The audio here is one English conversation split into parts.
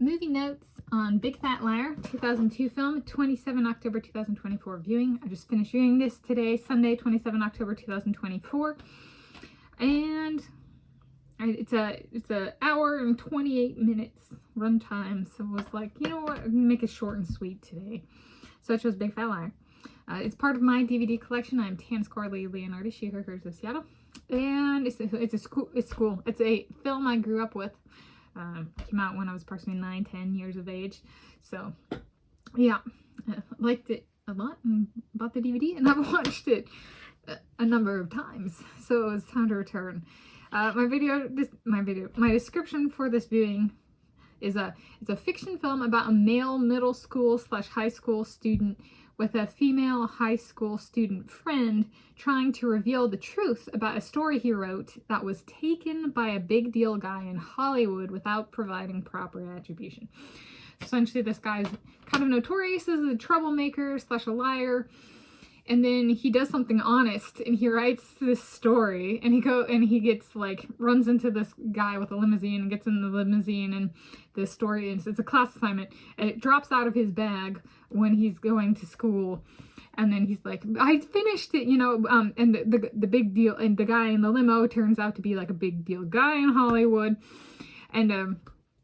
Movie notes on Big Fat Liar, 2002 film, 27 October 2024 viewing. I just finished viewing this today, Sunday, 27 October 2024. And it's a hour and 28 minutes runtime. So I was like, you know what, I'm gonna make it short and sweet today. So I chose Big Fat Liar. It's part of my DVD collection. I'm Tanis Coralee Leonhardi, she, her, hers of Seattle. And it's a film I grew up with. Came out when I was approximately 9-10 years of age. So yeah, I liked it a lot and bought the DVD, and I've watched it a number of times. So it was time to return. My description for this viewing is it's a fiction film about a male middle school / high school student with a female high school student friend trying to reveal the truth about a story he wrote that was taken by a big deal guy in Hollywood without providing proper attribution. Essentially, this guy's kind of notorious as a troublemaker / a liar, and then he does something honest and he writes this story, and he gets runs into this guy with a limousine and gets in the limousine, and the story is, it's a class assignment, and it drops out of his bag when he's going to school, and then he's like, I finished it, and the big deal, and the guy in the limo turns out to be like a big deal guy in Hollywood, and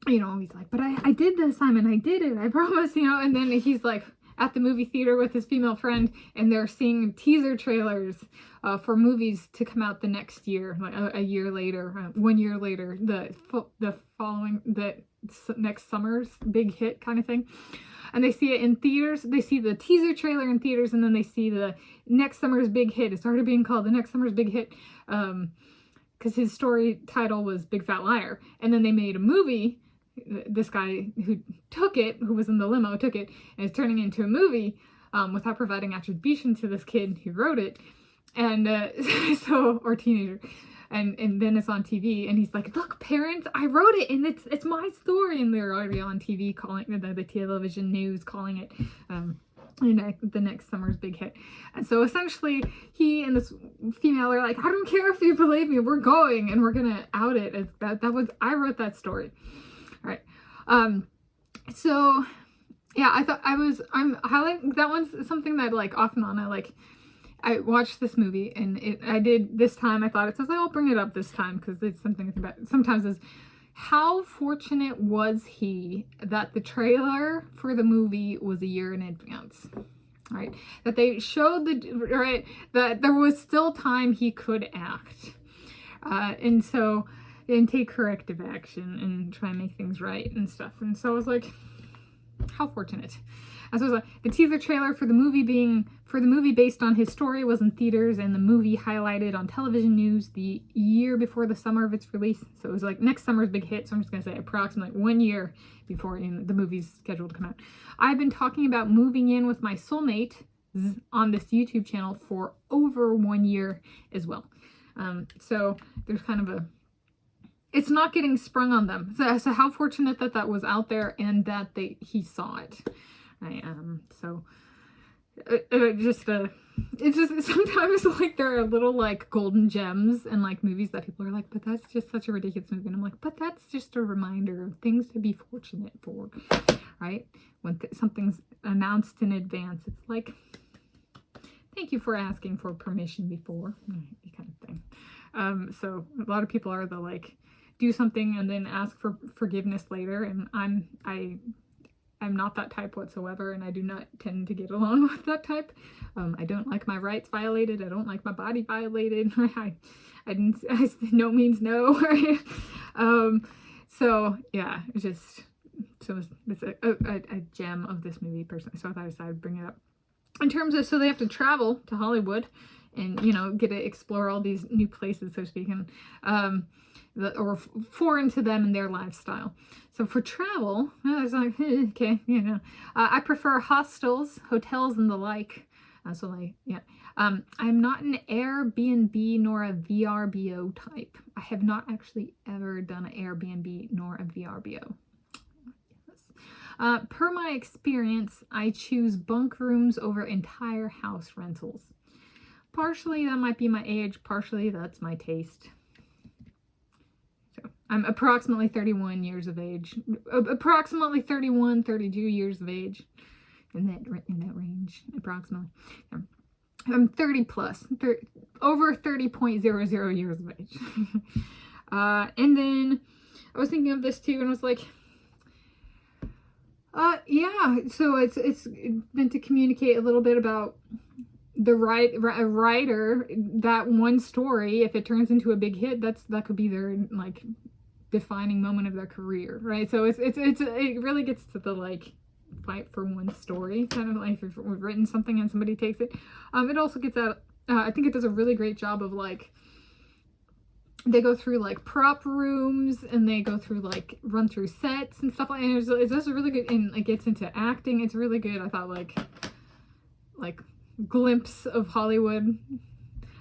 he's like, but I did the assignment, I did it, I promise, and then he's like at the movie theater with his female friend, and they're seeing teaser trailers for movies to come out the next year, like a year later, 1 year later, the next summer's big hit kind of thing. And they see it in theaters, they see the teaser trailer in theaters, and then they see the next summer's big hit. It started being called the next summer's big hit because his story title was Big Fat Liar. And then they made a movie. This guy who was in the limo, took it and is turning it into a movie without providing attribution to this kid who wrote it, and or teenager, and then it's on TV, and he's like, look, parents, I wrote it, and it's my story, and they're already on TV calling the television news calling it the next summer's big hit. And so essentially he and this female are like, I don't care if you believe me, we're going, and we're gonna out it as I wrote that story. All right. So yeah, I'm highlighting that one's something that off and on I watched this movie, and I did this time. I thought I'll bring it up this time because it's something about sometimes is how fortunate was he that the trailer for the movie was a year in advance, right? That they showed that there was still time he could act, and take corrective action and try and make things right and stuff. And so I was like, how fortunate. And so it was the teaser trailer for the movie based on his story was in theaters, and the movie highlighted on television news the year before the summer of its release. So it was next summer's big hit. So I'm just going to say approximately 1 year before the movie's scheduled to come out. I've been talking about moving in with my soulmate on this YouTube channel for over 1 year as well. So there's kind of it's not getting sprung on them. So how fortunate that was out there and that he saw it. It's just sometimes there are little golden gems and movies that people are like, but that's just such a ridiculous movie. And I'm like, but that's just a reminder of things to be fortunate for, right? When something's announced in advance, it's like, thank you for asking for permission before, kind of thing. So a lot of people are do something and then ask for forgiveness later, and I'm not that type whatsoever, and I do not tend to get along with that type. I don't like my rights violated. I don't like my body violated. I no means no. So yeah, it's a gem of this movie personally. So I thought I'd bring it up. In terms of, so they have to travel to Hollywood and get to explore all these new places, so to speak, and or foreign to them and their lifestyle. So for travel, I was like, okay, I prefer hostels, hotels, and the like. I'm not an Airbnb nor a VRBO type. I have not actually ever done an Airbnb nor a VRBO. Per my experience, I choose bunk rooms over entire house rentals. Partially that might be my age, partially that's my taste. So I'm approximately 31 years of age. Approximately 31, 32 years of age. In that range, approximately. I'm 30 plus, over 30.00 years of age. And then I was thinking of this too, and I was like, yeah, so it's meant to communicate a little bit about the writer, that one story, if it turns into a big hit, that could be their like defining moment of their career, right? So it really gets to the like fight for one story kind of, like if we've written something and somebody takes it. It also gets at I think it does a really great job of like, they go through like prop rooms and they go through like run through sets and stuff like that. And it's just really good, and it gets into acting. It's really good. I thought like glimpse of Hollywood,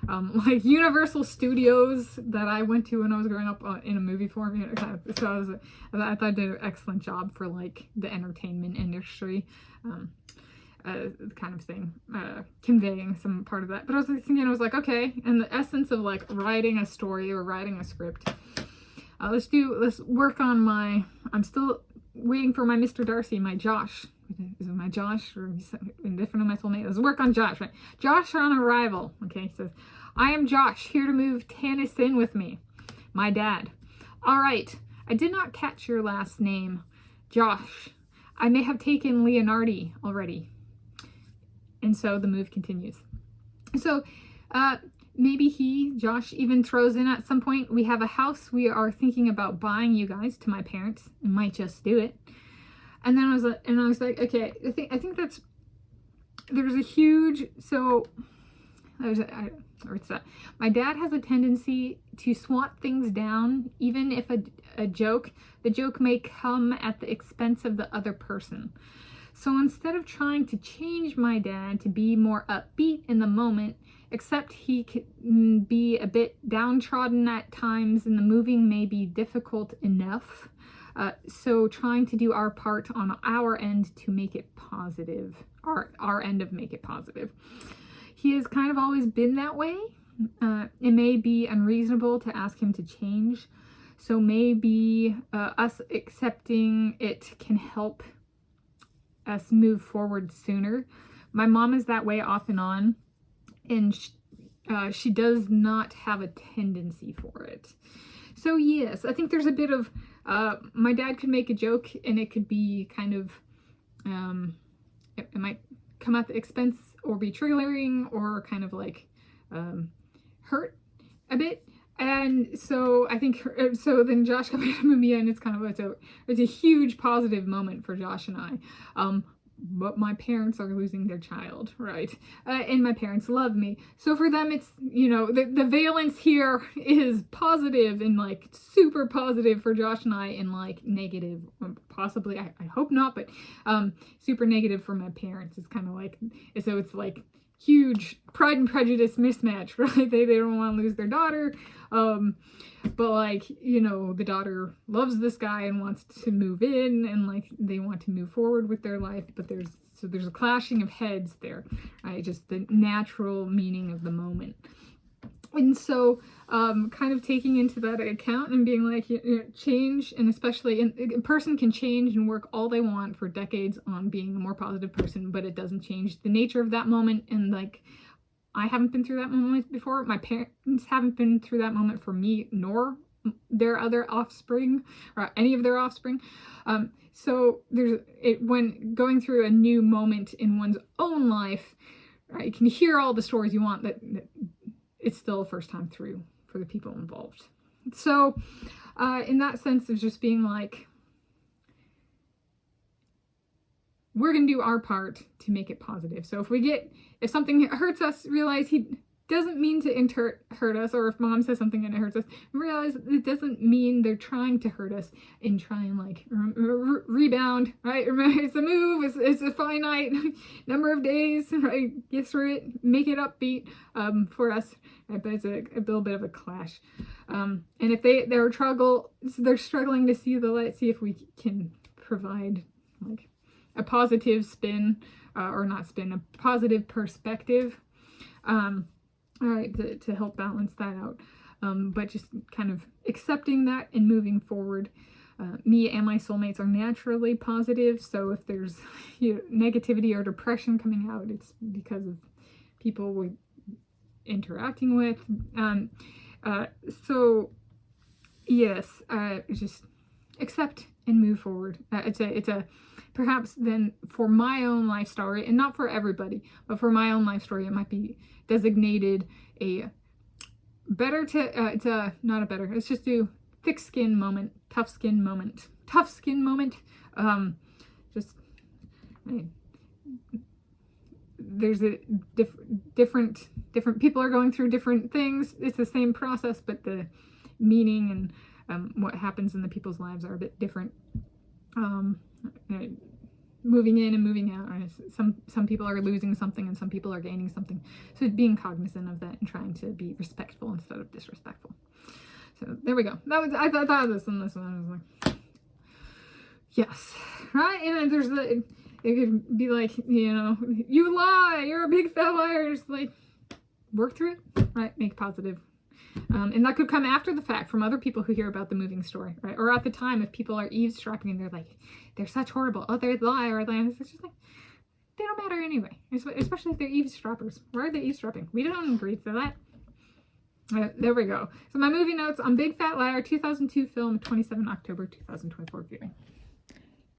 like Universal Studios that I went to when I was growing up in a movie form. You know, so I thought I did an excellent job for like the entertainment industry, kind of thing, conveying some part of that. But I was thinking, I was like, okay, and the essence of like writing a story or writing a script. Let's work on my. I'm still waiting for my Mr. Darcy, my Josh. Is it my Josh or different on my full name? Let's work on Josh, right? Josh on arrival. Okay, he says, I am Josh, here to move Tanis in with me. My dad. All right, I did not catch your last name. Josh. I may have taken Leonhardi already. And so the move continues. So maybe Josh, even throws in at some point, we have a house we are thinking about buying, you guys, to my parents. I might just do it. And then I was like, okay, I think there's a huge, so my dad has a tendency to swat things down, even if the joke may come at the expense of the other person. So instead of trying to change my dad to be more upbeat in the moment, except he can be a bit downtrodden at times and the moving may be difficult enough. So trying to do our part on our end to make it positive, our end of make it positive. He has kind of always been that way. It may be unreasonable to ask him to change. So maybe us accepting it can help us move forward sooner. My mom is that way off and on, and she does not have a tendency for it. So yes, I think there's a bit of, my dad could make a joke and it could be kind of, it might come at the expense or be triggering or kind of like hurt a bit. And so I think, so then Josh coming to me, and it's kind of, it's a huge positive moment for Josh and I. But my parents are losing their child, right? And my parents love me. So for them, it's, you know, the valence here is positive and like super positive for Josh and I, and like negative, possibly, I hope not, but super negative for my parents. It's kind of like, so it's like huge Pride and Prejudice mismatch, right? They don't want to lose their daughter. But like, you know, the daughter loves this guy and wants to move in, and like they want to move forward with their life, but there's a clashing of heads there, right? Just the natural meaning of the moment. And so kind of taking into that account and being like, you know, change, and especially a person can change and work all they want for decades on being a more positive person, but it doesn't change the nature of that moment. And like, I haven't been through that moment before. My parents haven't been through that moment for me, nor their other offspring, or any of their offspring. So when going through a new moment in one's own life, right, you can hear all the stories you want, that it's still a first time through for the people involved. So in that sense of just being like, we're going to do our part to make it positive. So if something hurts us, realize he doesn't mean to hurt us, or if mom says something and it hurts us, realize it doesn't mean they're trying to hurt us, and try and like rebound, right? Remember, it's a move, it's a finite number of days, right? Get through it, make it upbeat for us, right? But it's a little bit of a clash. And if they're struggling to see the light, see if we can provide like a positive spin, or not spin, a positive perspective, all right, to help balance that out. but just kind of accepting that and moving forward. Me and my soulmates are naturally positive, so if there's negativity or depression coming out, it's because of people we're interacting with. So yes, just accept and move forward. It's a perhaps then for my own life story, and not for everybody, but for my own life story, it might be designated a better to it's a not a better. Let's just do thick skin moment, tough skin moment, tough skin moment. Just there's a different people are going through different things. It's the same process, but the meaning and what happens in the people's lives are a bit different. Moving in and moving out. Some people are losing something and some people are gaining something. So being cognizant of that and trying to be respectful instead of disrespectful. So there we go. I thought of this and this one. I was like, yes, right. And then there's it could be like, you lie, you're a big fat liar. Just like work through it, right? Make positive. And that could come after the fact from other people who hear about the moving story, right? Or at the time, if people are eavesdropping and they're like, they're such horrible, oh, they're liar, it's just like, they don't matter anyway, especially if they're eavesdroppers. Why are they eavesdropping? We don't agree to that. There we go. So my movie notes on Big Fat Liar, 2002 film, 27 October 2024 viewing.